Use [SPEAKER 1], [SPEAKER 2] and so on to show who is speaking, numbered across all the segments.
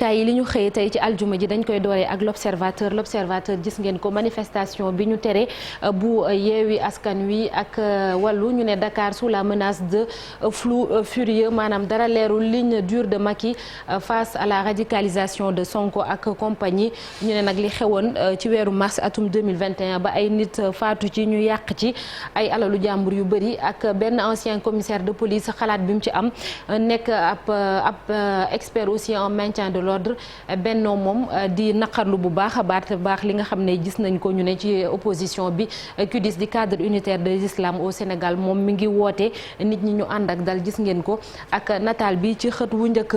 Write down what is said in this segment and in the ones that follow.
[SPEAKER 1] yëglekaay yi li ñu xëyee tey ci aljuma ji dañ koy dooree ak l'observateur gis ngeen ko manifestation bi ñu tere bu yeewi askan wi ak wàllu ñu ne Dakar sous la menace de flou furieux maanaam dara leerul ligne dure de Macky face à la radicalisation de Sonko ak compagnie ñu ne nag li xewoon ci weeru mars atum 2021 ba ay nit faatu ci ñu yàq ci ay alalu jàmbur yu bëri ak benn ancien commissaire de police xalaat bi mu ci am nekk ab expert aussi en maintien de l'ordre Benno moom di naqarlu bu baax a baax li nga xam ne gis nañ ko ñu ne ci opposition bi CUDIS di cadre unitaire de l'islam au Sénégal moom mi ngi woote nit ñi ñu ànd ak dal gis ngeen ko ak nataal bi ci xët wu njëkk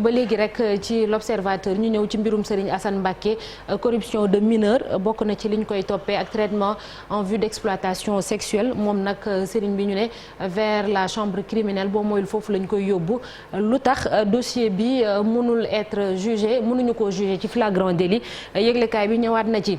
[SPEAKER 1] ba léegi rek ci l'observateur ñu ñëw ci mbirum Serigne Assane Mbacké corruption de mineur bokk na ci liñ koy toppee ak traitement en vue d'exploitation sexuelle moom nag Serigne bi ñu ne vers la chambre criminelle boo moyul foofu lañ koy yóbbu lu tax dossier bi mënul être jugé mënuñu ko jugé ci flagrant délit yëglekaay bi ñëwaat na ci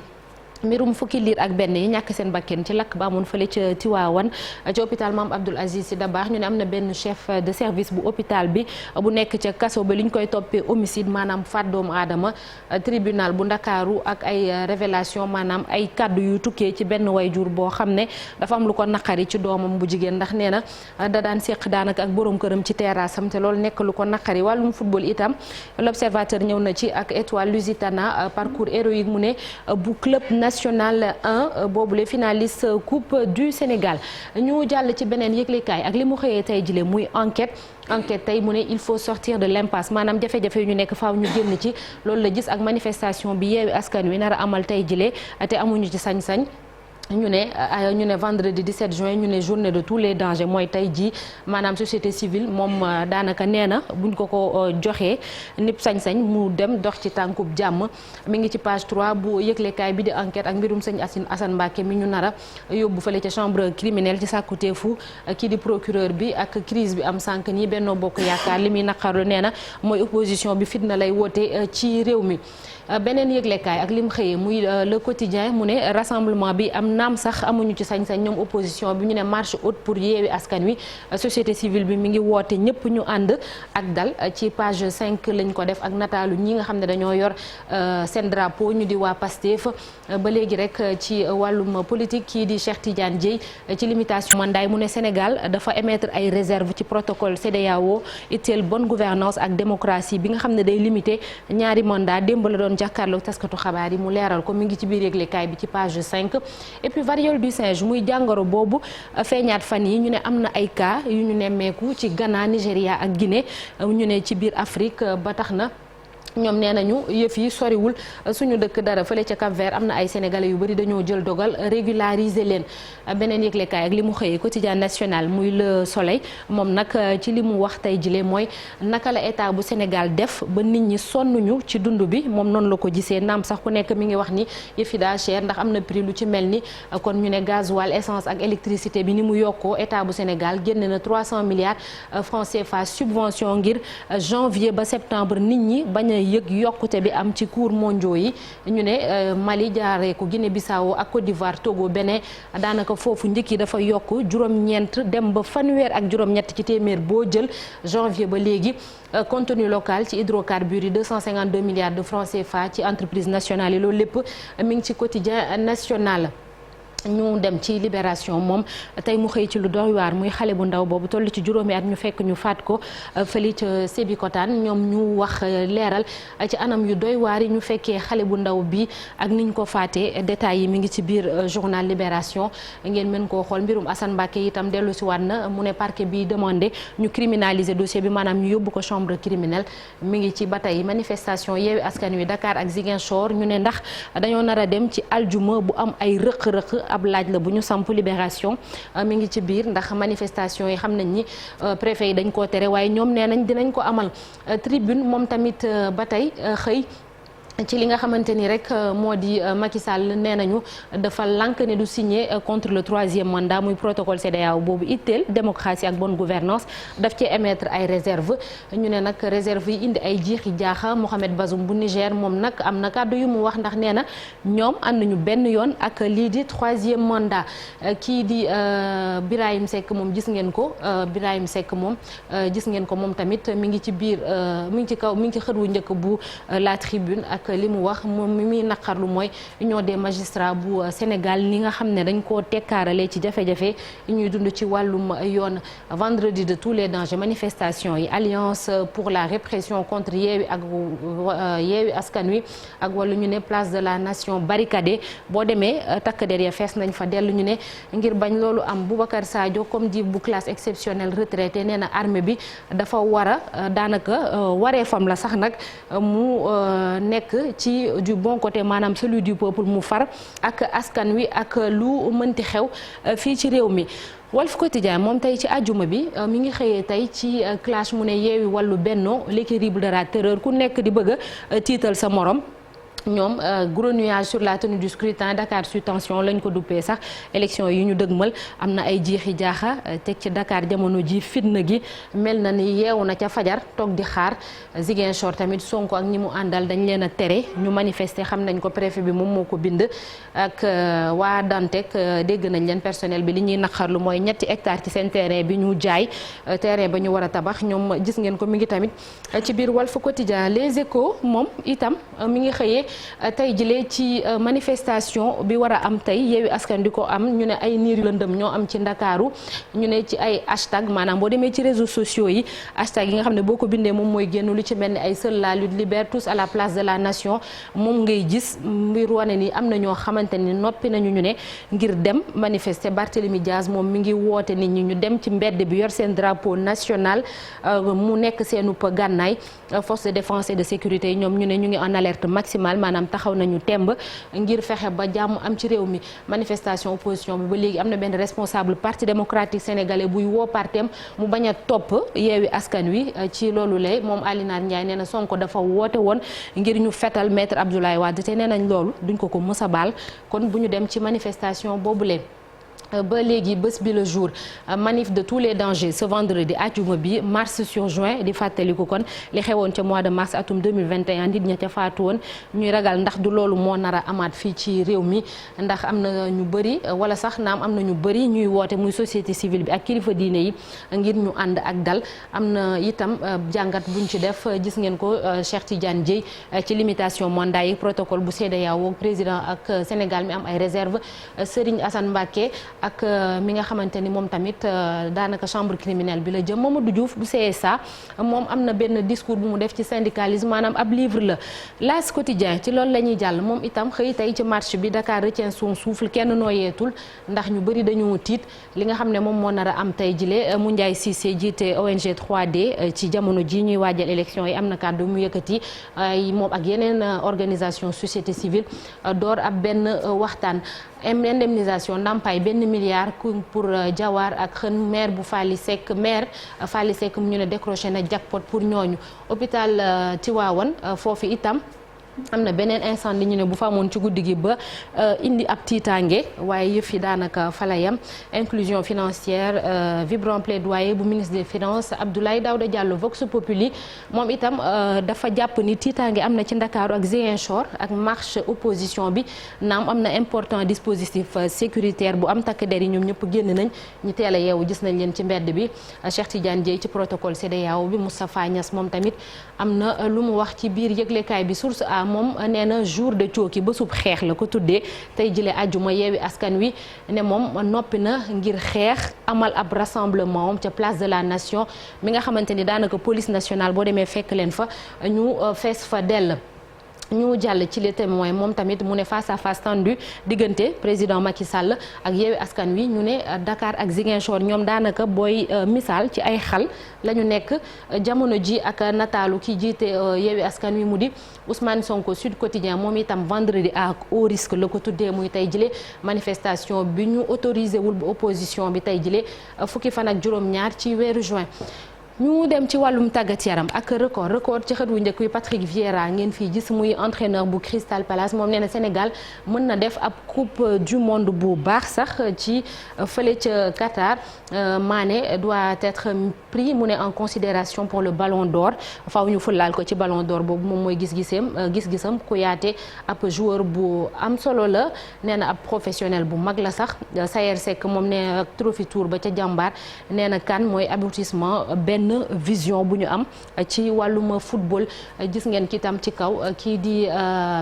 [SPEAKER 1] mbirum fukki liir ak benn yi ñàkk seen bakken ci lakk ba amoon fële ca Tiwaawan ci hôpital Mame Abdoul Aziz Sy Dabakh ñu ne am na benn chef de service bu hôpital bi bu nekk ca kaso ba li ñu koy toppee homicide maanaam faat doomu aadama tribunal bu Ndakaaru ak ay révélation maanaam ay kàddu yu tukkee ci benn wayjur boo xam ne dafa am lu ko naqari ci doomam bu jigéen ndax nee na da daan séq daanaka ak borom këram ci terrassam te loolu nekk lu ko naqari wàllum football itam l'observateur ñëw na ci ak Étoile Lusitana parcours héroïque mu ne bu club national 1 boobu les finalistes coupe du Sénégal ñu jàll ci beneen yëglekaay ak li mu xëyee tey jile muy enquête tey mu ne il faut sortir de l'impasse maanaam jafe-jafe yu ñu nekk faaw ñu génn ci loolu la gis ak manifestation bi yeewi askan wi nar a amal tey jile te amuñu ci sañ-sañ ñu ne vendredi 17 juin ñu ne journée de tous les dangers mooy tey jii maanaam société civile moom daanaka nee na buñ ko joxee nip sañ-sañ mu dem dox ci tànkub jàmm mi ngi ci page 3 bu yëglekaay bi di enquête ak mbirum sëñ Assane Mbacké mi ñu nar a yóbbu fële ca chambre criminelle ci sàkkuteefu kii di procureur bi ak crise bi am sànq nii Benno Bokk Yaakaar li muy naqarlu nee na mooy opposition bi fitna lay woote ci réew mi beneen yëglekaay ak lim xëyee muy le quotidien mu ne rassemblement bi am naam sax amuñu ci sañ-sañ ñoom opposition bi ñu ne marche haute pour yeewi askan wi société civile bi mi ngi woote ñëpp ñu ànd ak dal ci page 5 lañ ko def ak nataalu ñi nga xam ne dañoo yor seen drapeau ñu di waa Pastef ba léegi rek ci wàllum politique kii di Cheikh Tidiane Dièye ci limitation mandat mu ne Sénégal dafa émettre ay réserve ci protocole CEDEAO itteel bonne gouvernance ak démocratie bi nga xam ne day limité ñaari mandat démb la doon jàkkaarloog taskatu xabaar yi mu leeral ko mi ngi ci biir yëglekaay bi ci page 5 et puis variole du singe muy jàngoro boobu feeñaat fan yi ñu ne am na ay cas yu ñu nemmeeku ci Ghana Nigéria ak Guinée ñu ne ci biir Afrique ba tax na ñoom nee nañu yëf yi soriwul suñu dëkk dara fële ca Cap-Vert am na ay sénégalais yu bëri dañoo jël dogal régulariser leen beneen yëglekaay ak li mu xëyee quotidien national muy le soleil moom nag ci li mu wax tey jile mooy naka la état bu Sénégal def ba nit ñi sonnuñu ci dund bi moom noonu la ko gisee naam sax ku nekk mi ngi wax ni yëf yi daa cher ndax am na prix lu ci mel ni kon ñu ne gasoil essence ak électricité bi ni mu yokkoo état bu Sénégal génn na 300 milliards francs CFA subvention ngir janvier ba septembre nit ñi bañ a yëg yokkute bi am ci cours mondiaux yi ñu ne Mali jaaree ko Guinée Bissau ak Côte d'Ivoire Togo Bénin daanaka foofu njëkk yi dafa yokk juróom-ñeent dem ba fanweer ak juróom-ñett ci téeméer boo jël janvier ba léegi contenu local ci hydrocarbures yi 252 milliards de francs CFA ci entreprise nationale yi loolu lépp mi ngi ci quotidien national. ñu dem ci libération moom tey mu xëy ci lu doy waar muy xale bu ndaw boobu toll ci juróomi at ñu fekk ñu faat ko fële ca Sébikotane ñoom ñu wax leeral ci anam yu doy waar yi ñu fekkee xale bu ndaw bi ak niñ ko faatee détails yi mi ngi ci biir journal libération ngeen mën koo xool mbirum Assane Mbacké itam dellu si waat na mu ne parquet bi demandé ñu criminaliser dossier bi maanaam ñu yóbbu ko chambre criminelle mi ngi ci ba tey manifestation yeewi askan wi Dakar ak Ziguinchor ñu ne ndax dañoo nar a dem ci aljuma bu am ay rëq-rëq ab laaj la bu ñu samp libération mi ngi ci biir ndax manifestation yi xam nañ ni préfet yi dañ koo tere waaye ñoom nee nañ dinañ ko amal tribune moom tamit ba tey xëy ci li nga xamante ni rek moo di Macky Sall nee nañu dafa lànk ne du signer contre le 3e mandat muy protocole CEDEAO boobu itteel démocratie ak bonne gouvernance daf ci émettre ay réserve ñu ne nag réserve yi indi ay jiixi jaaxa Mohamed Bazoum bu Niger moom nag am na kàddu yu mu wax ndax nee na ñoom ànd nañu benn yoon ak lii di 3e mandat kii di Birahim Seck moom gis ngeen ko Birahim Seck moom gis ngeen ko moom tamit mi ngi ci biir mi ngi ci kaw mi ngi ci xët wu njëkk bu la tribune ak li mu wax moom mi muy naqarlu mooy union des magistrats bu Sénégal ni nga xam ne dañ koo tekkaarale ci jafe-jafe ñuy dund ci wàllum yoon vendredi de tous les dangers manifestation yi alliance pour la répression contre yeewi askan wi ak wàllu ñu ne place de la nation barricadée boo demee takk der ya fees nañ fa dellu ñu ne ngir bañ loolu am Boubacar Sadio comme dit bu classe exceptionnelle retraité nee na armée bi dafa war a daanaka waree fam la sax nag mu nekk ci du bon côté maanaam celui du peuple mu far ak askan wi ak lu mënti xew fii ci réew mi. Walf Quotidien moom tey ci àjjuma bi mi ngi xëyee tey ci clash mu ne yeewi wàllu Benno l'équilibre de la terreur ku nekk di bëgg a tiital sa morom. ñoom gros nuage sur la tenue du scrutin Dakar sous tension lañ ko duppee sax élection yi ñu dëgmal am na ay jiixi jaaxa teg ci Dakar jamono ji fitna gi mel na ni yeewu na ca fajar toog di xaar Ziguinchor tamit Sonko ak ñi mu àndal dañ leen a tere ñu manifester xam nañ ko préfet bi moom moo ko bind ak waa Dantec dégg nañ leen personnel bi li ñuy naqarlu mooy 3 hectares ci seen terrain bi ñu jaay terrain ba ñu war a tabax ñoom gis ngeen ko mi ngi tamit ci biir Walf Quotidien Les Échos moom itam mi ngi xëyee tey jëlee ci manifestation bi war a am tey Yewwi Askan di ko am ñu ne ay niir yu lëndëm ñoo am ci Ndakaaru ñu ne ci ay hashtag maanaam boo demee ci réseaux sociaux yi hashtag yi nga xam ne boo ko bindee moom mooy génn lu ci mel ni ay seule la lutte libère tous à la place de la nation moom ngay gis mbir wane ni am na ñoo xamante ni noppi nañu ñu ne ngir dem manifester Barthélémy Diaz moom mi ngi woote nit ñi ñu dem ci mbedd bi yor seen drapeau national mu nekk seenu gànnaay force de défense et de sécurité yi ñoom ñu ne ñu ngi en alerte maximale maanaam taxaw nañu temb ngir fexe ba jàmm am ci réew mi manifestation opposition bi ba léegi am na benn responsable parti démocratique sénégalais buy woo partem mu bañ a topp Yewwi Askan Wi ci loolu lay moom Alioune Ndiaye nee na Sonko dafa woote woon ngir ñu fetal maître Abdoulaye Wade te nee nañ loolu duñ ko mës a baal kon bu ñu dem ci manifestation boobu leen ba léegi bés bi le jour manif de tous les dangers ce vendredi àjjuma bi mars sur juin di fàttaliku kon li xewoon ca mois de mars atum 2021 nit ña ca faatu woon ñuy ragal ndax du loolu moo nar a amaat fii ci réew mi ndax am na ñu bëri wala sax naam am na ñu bëri ñuy woote muy société civile bi ak kilifa diine yi ngir ñu ànd ak dal am na itam jàngat buñ ci def gis ngeen ko Cheikh Tidiane Dièye ci limitation mandat yi protocole bu CEDEAO président ak Sénégal mi am ay réserve Serigne Assane Mbacké ak mi nga xamante ni moom tamit daanaka chambre criminelle bi la jëm Mamadou Diouf bu CSA moom am na benn discours bu mu def ci syndicalisme maanaam ab livre la L'As quotidien ci loolu la ñuy jàll moom itam xëy tey ci marche bi Dakar retient son souffle kenn nooyeetul ndax ñu bëri dañu tiit li nga xam ne moom moo nar a am tey jile mu Ndiaye Cissé jiite ONG 3D ci jamono ji ñuy waajal élection yi am na kàddu mu yëkkati moom ak yeneen organisation société civile door ab benn waxtaan indemnisation ndàmpaay benn milliard pour Jawar ak xën maire bu Fally Seck mu ñu ne décroché na jackpot pour ñooñu hôpital Tivaouane foofu itam am na beneen incendie ñu ne bu fa amoon ci guddi gi ba indi ab tiitaange waaye yëf yi daanaka fa la yem inclusion financière vibrant plaidoyer bu ministre des finances Abdoulaye Daouda Diallo Vox Populi moom itam dafa jàpp ni tiitaange am na ci Ndakaaru ak Ziguinchor ak marche opposition bi naam am na important dispositif sécuritaire bu am takk der yi ñoom ñëpp génn nañ ñu teel a yeewu gis nañ leen ci mbedd bi Cheikh Tidiane Dièye ci protocole CEDEAO bi Moustapha Niass moom tamit am na lu mu wax ci biir yëglekaay bi source a moom nee na jour de cooki bésub xeex la ko tuddee tey jile àjjuma Yewwi Askan Wi ne moom noppi na ngir xeex amal ab rassemblement am ca place de la nation mi nga xamante ni daanaka police nationale boo demee fekk leen fa ñu fees fa dell. ñu jàll ci les témoins moom tamit mu ne face à face tendu diggante président Macky Sall ak Yewwi Askan Wi ñu ne Dakar ak Ziguinchor ñoom daanaka booy misaal ci ay xal la ñu nekk jamono ji ak nataalu ki jiite Yewwi Askan Wi mu di Ousmane Sonko Sud Quotidien moom itam vendredi à haut risque la ko tuddee muy tey jile manifestation bi ñu autorisé wul bu opposition bi tey jile fukki fan ak juróom-ñaar ci weeru juin. ñu dem ci wàllum tàggat yaram ak record ci xët wu njëkk wi Patrick Vieira ngeen fii gis muy entraîneur bu Crystal Palace moom nee na Sénégal mën na def ab coupe du monde bu baax sax ci fële ca Qatar Mané doit être pris mu ne en considération pour le ballon d'or faaw ñu fulaal ko ci ballon d'or boobu moom mooy gis-gisam Kouyaté ab joueur bu am solo la nee na ab professionnel bu mag la sax Sayer Seck moom ne Trophy Tour ba ca jàmbaar nee na kan mooy aboutissement benn vision bu ñu am ci wàllum football gis ngeen ki tam ci kaw kii di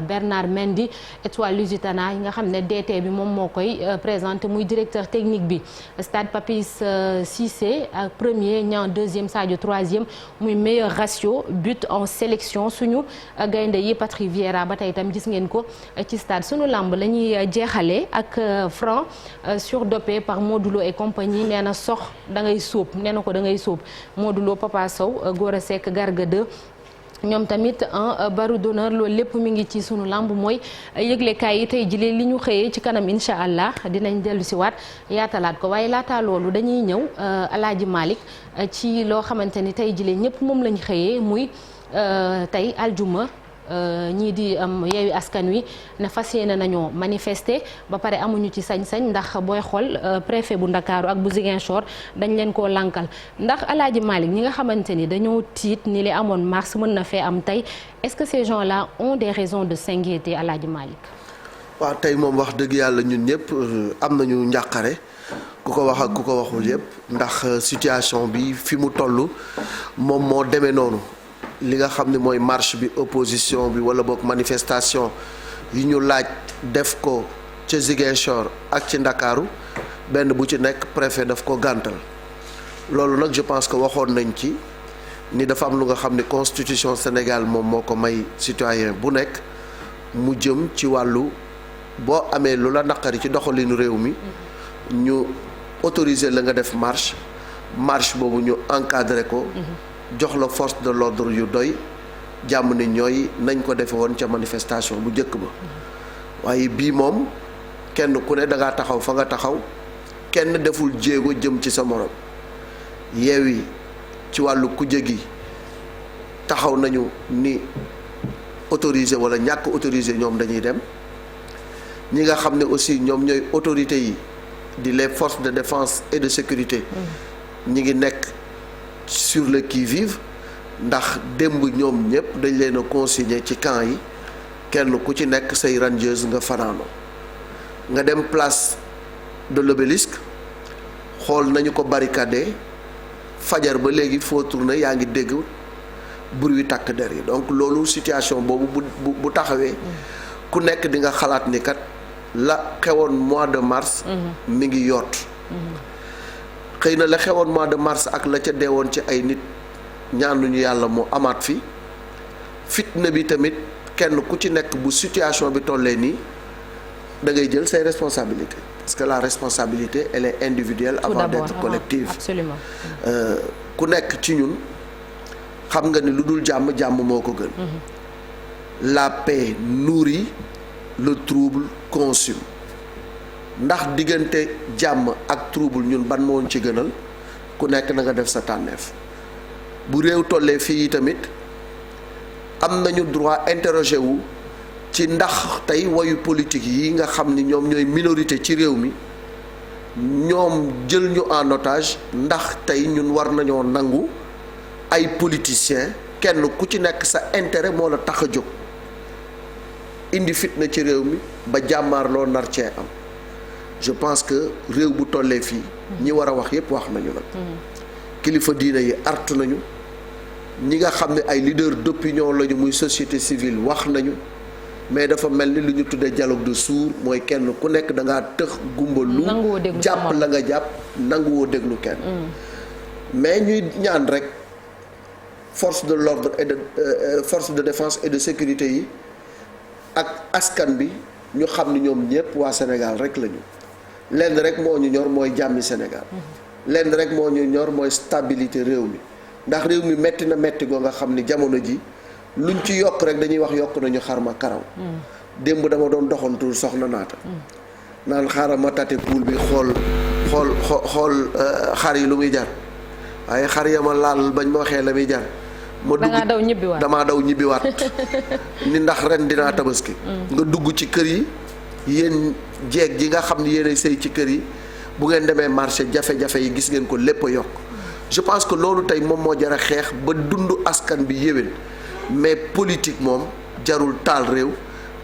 [SPEAKER 1] Bernard Mendy Étoile Lusitana yi nga xam ne DT bi moom moo koy présenté muy directeur technique bi Stade Papis Cissé ak premier Niang deuxième Sadio troisième muy meilleur ratio but en sélection suñu gaynde yi Patrick Vieira ba tey itam gis ngeen ko ci stade sunu lamb la ñuy jeexale ak Franc surdopé par Modou Lo et compagnie nee na sox da ngay sóob nee na ko da ngay sóob Modou Lo Papa Sow Gora Seck Garga 2 ñoom tamit un barreau d'honneur loolu lépp mi ngi ci sunu lamb mooy yëglekaay yi tey jii li ñu xëyee ci kanam incha allah dinañ dellu si waat yaatalaat ko waaye laataa loolu dañuy ñëw Alaaji Malick ci loo xamante ni tey jii ñëpp moom lañ xëyee muy tey aljuma ñii di Yewwi Askan Wi ne fas yéene nañoo manifester ba pare amuñu ci sañ-sañ ndax booy xool préfet bu Ndakaaru ak bu Ziguinchor dañ leen koo lankal ndax Alaaji Malick ñi nga xamante ni dañoo tiit ni li amoon mars mën na fee am tey est-ce que ces gens-là ont des raisons de s'inquiéter Alaaji Malick.
[SPEAKER 2] waaw tey moom wax dëgg yàlla ñun ñëpp am nañu njàqare ku ko wax ak ku ko waxul yëpp ndax situation bi fi mu toll moom moo demee noonu. li nga xam ne mooy marche bi opposition bi wala boog manifestation yi ñu laaj def ko ca Ziguinchor ak ci Ndakaaru benn bu ci nekk préfet daf ko gàntal loolu nag je pense que waxoon nañ ci ni dafa am lu nga xam ne constitution Sénégal moom moo ko may citoyen bu nekk mu jëm ci wàllu boo amee lu la naqari ci doxalinu réew mi ñu autoriser la nga def marche boobu ñu encadré ko jox la force de l'ordre yu doy jàmm ni ñooy nañ ko defe woon ca manifestation bu njëkk ba waaye bii moom kenn ku ne da ngaa taxaw fa nga taxaw kenn deful jéego jëm ci sa morom Yewwi ci wàllu kujje gi taxaw nañu ni autorisé wala ñàkk autorisé ñoom dañuy dem ñi nga xam ne aussi ñoom ñooy autorités yi di les forces de défense et de sécurité ñi ngi nekk sur le qui-vive ndax démb ñoom ñëpp dañ leen a consigné ci camp yi kenn ku ci nekk say rangers nga fanaanoo nga dem place de l'Obélisque xool nañu ko barricadé fajar ba léegi foo tourné yaa ngi dégg bruit takk der yi donc loolu situation boobu bu taxawee ku nekk di nga xalaat ni kat la xewoon mois de mars mi ngi yoot xëy na la xewoon mois de mars ak la ca deewoon ci ay nit ñaanuñu yàlla moo amaat fi fitna bi tamit kenn ku ci nekk bu situation bi tollee nii da ngay jël say responsabilités parce que la responsabilité elle est individuelle avant d'être collective.
[SPEAKER 1] Absolument.
[SPEAKER 2] ku nekk ci ñun xam nga ni lu dul jàmm moo ko gën. La paix nourrit, le trouble consume. ndax diggante jàmm ak trouble ñun ban moo ci gënal ku nekk na nga def sa tànneef bu réew tollee fii tamit am nañu droit interroger wu ci ndax tey wayu politique yi nga xam ni ñoom ñooy minorité ci réew mi ñoom jël ñu en otage ndax tey ñun war nañoo nangu ay politiciens kenn ku ci nekk sa intérêt moo la tax a jóg indi fitna ci réew mi ba jàmmaarloo nar cee am. Je pense que réew bu tollee fii ñi war a wax yépp wax nañu nag kilifa diina yi artu nañu ñi nga xam ne ay leader d'opinion lañu muy société civile wax nañu mais dafa mel ni lu ñu tuddee dialogue de sourds mooy kenn ku nekk da ngaa tëx gumbalu jàpp la nga jàpp nanguwoo déglu kenn mais ñuy ñaan rek force de l'ordre et de force de défense et de sécurité yi ak askan bi ñu xam ni ñoom ñépp waa Sénégal rek lañu lenn rek moo ñu ñor mooy jàmmi Sénégal lenn rek moo ñu ñor mooy stabilité réew mi ndax réew mi metti na metti goo nga xam ni jamono ji luñ ci yokk rek dañuy wax yokk nañu xarma karaw démb dama doon doxantu soxna naata naan xaaral ma tate poul bi xool xar yi lu muy jar waaye xar ya ma laal bañ ma waxee la muy jar. ma dugg damaa daw ñibbiwaat ni ndax ren dinaa tabaski. nga dugg ci kër yi yéen jeeg ji nga xam ne yéen ay sëy ci kër yi bu ngeen demee marché jafe-jafe yi gis ngeen ko lépp a yokk. je pense que loolu tey moom moo jar a xeex ba dund askan bi yéwén mais politique moom jarul taal réew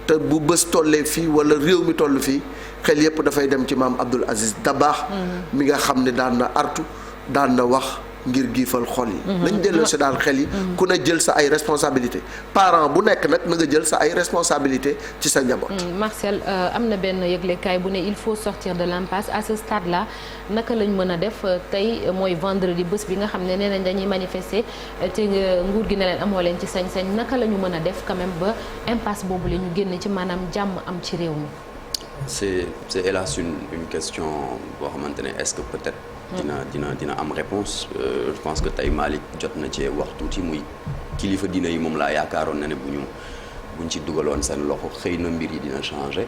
[SPEAKER 2] te bu bés tollee fii wala réew mi toll fii xel yépp dafay dem ci maam Abdoul Aziz Dabakh mi nga xam ne daan na artu daan na wax ngir giifal xol yi. nañ delloo si daal xel yi. ku ne jël sa ay responsabilité parent bu nekk nag na nga jël sa ay responsabilité ci sa njaboot.
[SPEAKER 1] Marcel am na benn yëglekaay bu ne il faut sortir de l'impasse à ce stade là naka lañ mën a def tey mooy vendredi bés bi nga xam ne nee nañ dañuy manifester te nguur gi ne leen amoo leen ci sañ-sañ naka la ñu mën a def quand même ba impasse boobu la ñu génn ci maanaam jàmm am ci réew mi.
[SPEAKER 3] c'est hélas une question boo xamante ne est-ce que peut-être. dina am réponse je pense que tey Malick jot na cee wax tuuti muy kilifa diina yi moom laa yaakaaroon na ne buñ ci dugaloon seen loxo xëy na mbir yi dina changer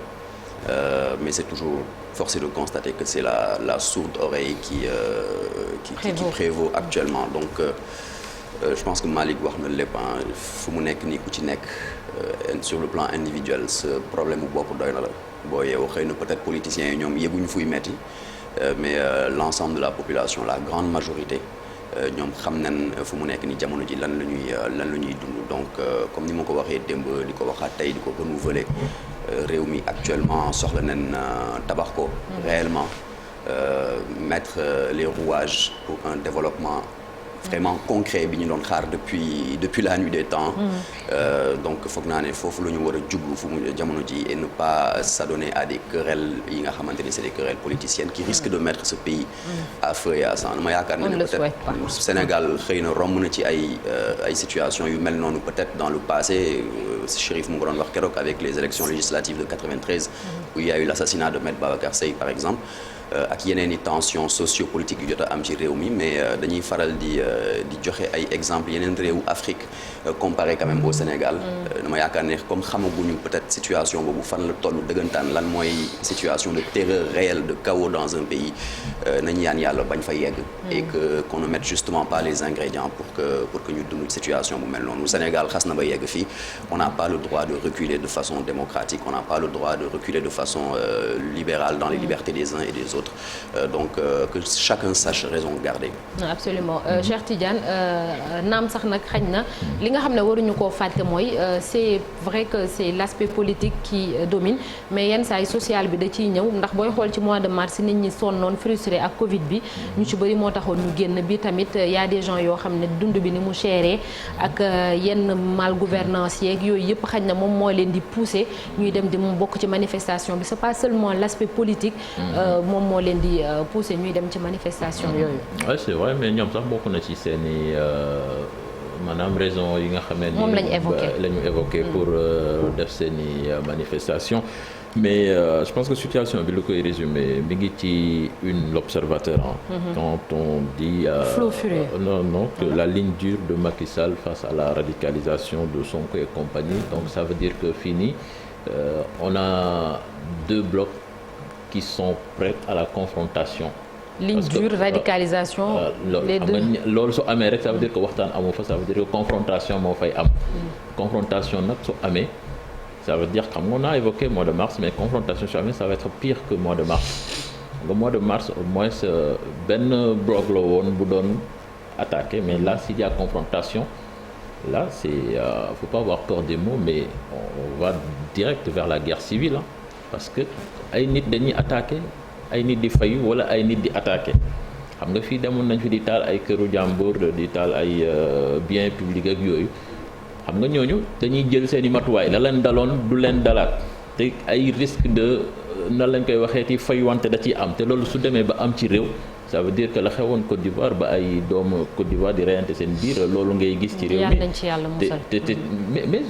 [SPEAKER 3] mais c'est toujours forcé de constater que c'est la sourde oreille qui prévaut actuellement donc je pense que Malick wax na lépp fu mu nekk nii ku ci nekk sur le plan individuel ce problème bu bopp doy na la boo yeewoo xëy na peut-être politiciens yi ñoom yëguñu fuy metti mais l'ensemble de la population la grande majorité ñoom xam nañ fu mu nekk ni jamono ji lan la ñuy dund donc comme ni ma ko waxee démb di ko waxaat tey di ko renouveler réew mi actuellement soxla nañ tabax ko réellement mettre les rouages pour un développement vraiment concret bi ñu doon xaar depuis la nuit des temps donc foog naa ne foofu la ñu war a jublu fu mu jamono ji et ne pas s'adonner à des querelles yi nga xamante ni c'est des querelles politiciennes qui risquent de mettre ce pays à feu et à sang dama yaakaar ne peut-être Sénégal xëy na romb na ci ay situations yu mel noonu peut-être dans le passé Chérif mu ngi doon wax keroog avec les élections législatives de 93 où il y a eu l'assassinat de Maître Babacar Seye par exemple ak yeneen i tensions sociopolitiques yu jot a am ci réew mi mais dañuy faral di joxe ay exemples yeneen réewu Afrique comparé quand même au Sénégal dama yaakaar ne comme xamaguñu peut-être situation boobu fan la tollu dëggantaan lan mooy situation de terreur réelle de chaos dans un pays nañu yaan yàlla bañ fa yegg et que qu'on ne mette justement pas les ingrédients pour que ñu dund situation bu mel noonu Sénégal xas na ba yegg fii on n'a pas le droit de reculer de façon démocratique on n'a pas le droit de reculer de façon libérale dans les libertés des uns et des autres donc que chacun sache raison garder.
[SPEAKER 1] Absolument Cheikh Tidiane naam sax nag xañ na li nga xam ne waruñu koo fàtte mooy c'est vrai que c'est l'aspect politique qui domine mais yenn saa yi social bi da ciy ñëw ndax booy xool ci mois de mars nit ñi sonnoon frustré ak Covid bi ñu ci bëri moo taxoon ñu génn bi tamit y a des gens yoo xam ne dund bi ni mu chéré ak yenn mal gouvernance yeeg yooyu yëpp xañ na moom moo leen di pousser ñuy dem di mu bokk ci manifestation bi c'est pas seulement l'aspect politique moom moo leen di pousser ñuy dem ci manifestation yooyu.
[SPEAKER 4] Ouais, c'est vrai mais ñoom sax bokk na ci seeni maanaam raison yi nga xamee ni
[SPEAKER 1] moom la ñu évoqué
[SPEAKER 4] pour def seeni manifestation mais je pense que situation bi lu koy résumé mi ngi ci l'observateur quand on dit
[SPEAKER 1] flot furieux
[SPEAKER 4] non que la ligne dure de Macky Sall face à la radicalisation de Sonko et compagnie donc ça veut dire que fini on a deux blocs qui sont prêts à la confrontation.
[SPEAKER 1] Ligne dure radicalisation. Les deux
[SPEAKER 4] loolu su amee rek ça veut dire que waxtaan amu fa ça veut dire que confrontation moo fay am. confrontation nag su amee ça veut dire xam nga on a évoqué mois de mars mais confrontation su amee ça va être pire que mois de mars. nga mois de mars au moins benn bloc la woon bu doon attaqué mais là s'il y a confrontation là c'est faut pas avoir peur des mots mais on va direct vers la guerre civile parce que ay nit dañuy attaqué ay nit di fayu wala ay nit di attaqué xam nga fii demoon nañ fi di taal ay këru jàmbur di taal ay biens publics ak yooyu xam nga ñooñu dañuy jël seen i matuwaay la leen daloon du leen dalaat te ay risque de nan lañ koy waxee ci fayuwante da ciy am te loolu su demee ba am ci réew ça veut dire que la xewoon Côte d'Ivoire ba ay doomu Côte d'Ivoire di reyante seen biir loolu ngay gis ci réew mi te mais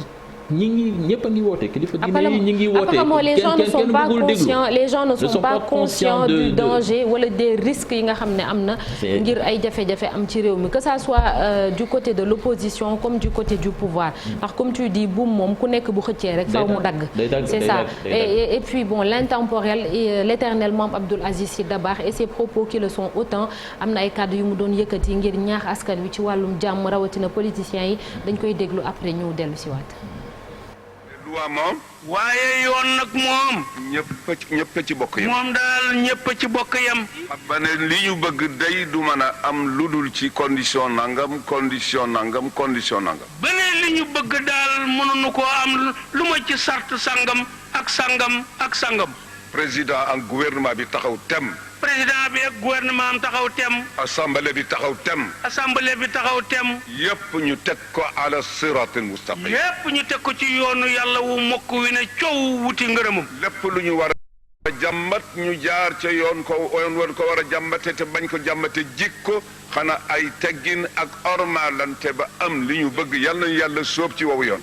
[SPEAKER 4] ñëpp a ngi woote kilifa diine yi ñi ngi woote.
[SPEAKER 1] apparemment les gens ne sont pas conscients les gens ne sont pas conscients du danger wala des risques yi nga xam ne am na. ngir ay jafe-jafe am ci réew mi que ça soit du côté de l'opposition comme du côté du pouvoir. ndax comme tu dis buum moom ku nekk bu xëccee rek faw mu dagg. c'est ça et puis bon l'intemporel l'éternel Mame Abdoul Aziz Sy Dabakh et ses propos qui le sont autant am na ay kàddu yu mu doon yëkkati ngir ñaax askan wi ci wàllum jàmm rawatina politiciens yi dañ koy déglu après ñu dellu si waat.
[SPEAKER 5] waa moom.
[SPEAKER 6] waaye yoon nag moom.
[SPEAKER 5] ñëpp ci bokk yam.
[SPEAKER 6] moom daal ñëpp ci bokk yam.
[SPEAKER 5] ba ne li ñu bëgg day du mën a am lu dul ci condition nangam condition nangam condition nangam.
[SPEAKER 6] ba ne li ñu bëgg daal mënuñu koo am lu ma ci sart sangam ak sangam ak sangam.
[SPEAKER 5] président ak gouvernement bi taxaw tem.
[SPEAKER 6] président bi ak gouvernement am taxaw tem.
[SPEAKER 5] assemblée bi taxaw tem.
[SPEAKER 6] assemblée bi taxaw tem.
[SPEAKER 5] yépp ñu teg ko ala siratil mustaqim.
[SPEAKER 6] yépp ñu teg ko ci yoonu yàlla wu mokk wi ne coow wuti ngërëmam.
[SPEAKER 5] lépp lu ñu war a jàmbat ñu jaar ca yoon war war a jàmbate te bañ ko jàmbate jikko xanaa ay teggin ak ormalante ba am li ñu bëgg yàlla nañu yàlla sóob ci wowu yoon.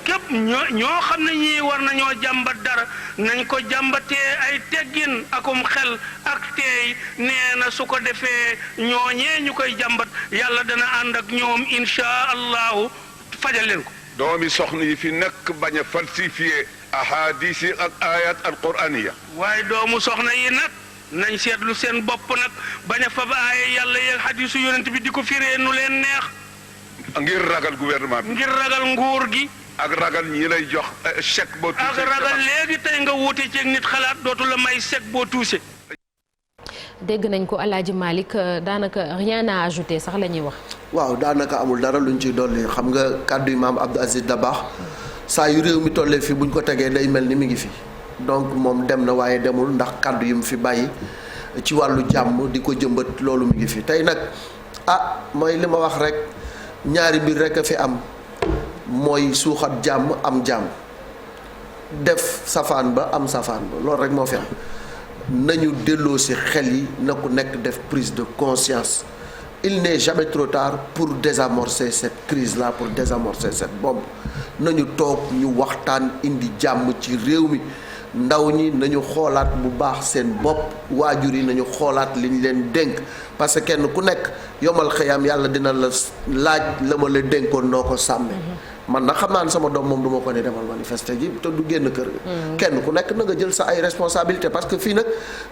[SPEAKER 6] képp ñoo xam ne ñii war nañoo jàmbat dara nañ ko jàmbatee ay teggin akum xel ak teey nee na su ko defee ñooñee ñu koy jàmbat yàlla dana ànd ak ñoom insha allahu fajal leen ko.
[SPEAKER 5] doomi soxna yi fi nekk bañ a falsifié ahadis yi ak ayat alquraniya.
[SPEAKER 6] waaye doomu soxna yi nag nañ seetlu seen bopp nag bañ a fab aaya yàlla yeeg hadisu yonent bi di ko firee nu leen neex.
[SPEAKER 5] ngir ragal gouvernement bi.
[SPEAKER 6] ngir ragal nguur gi.
[SPEAKER 5] ak ragal ñi lay jox chèque boo tuuse.
[SPEAKER 6] ak ragal léegi tey nga wuute ci nit xalaat dootu la may chèque boo tuuse.
[SPEAKER 1] dégg nañ ko El Hadj Malick daanaka rien à ajouter sax la ñuy wax.
[SPEAKER 2] waaw daanaka amul dara luñ ciy dolli xam nga kàddu yi Mame Abdou Aziz Dabakh saa yu réew mi tollee fii buñ ko tegee day mel ni mi ngi fi donc moom dem na waaye demul ndax kàddu yi mu fi bàyyi ci wàllu jàmm di ko jëmbat loolu mi ngi fi tey nag mooy li ma wax rek ñaari mbir rek a fi am mooy suuxat jàmm am jàmm def safaan ba am safaan ba loolu rek moo fi am nañu delloo si xel yi na ku nekk def prise de conscience il n'est jamais trop tard pour désamorcer cette crise là pour désamorcer cette bombe nañu toog ñu waxtaan indi jàmm ci réew mi ndaw ñi nañu xoolaat bu baax seen bopp waajur yi nañu xoolaat liñ leen dénk parce que kenn ku nekk yomal xëyam yàlla dina la laaj la ma la dénkoon noo ko sàmmee man nag xam naa ne sama doom moom du ma ko ne demal manifester ji te du génn kër ga kenn ku nekk na nga jël sa ay responsabilité parce que fii nag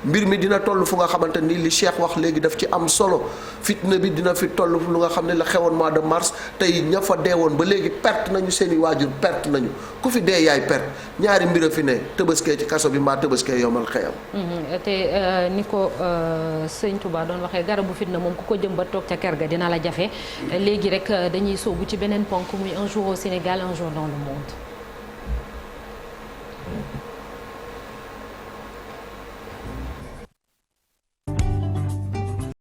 [SPEAKER 2] mbir mi dina toll fu nga xamante ni li Cheikh wax léegi daf ci am solo fitna bi dina fi toll lu nga xam ne la xewoon mois de mars tey ña fa deewoon ba léegi perte nañu seeni waajur perte nañu ku fi dee yaay perte ñaari mbir a fi ne tëbaskee ci kaso bi mbaa tëbaskee yomal xëyam
[SPEAKER 1] te ni ko sëñ Touba doon waxee garabu fitna moom ku ko jëm ba toog ca kër ga dina la jafe léegi rek dañuy soobu ci beneen ponk muy un jour au Sénégal, un jour dans le monde.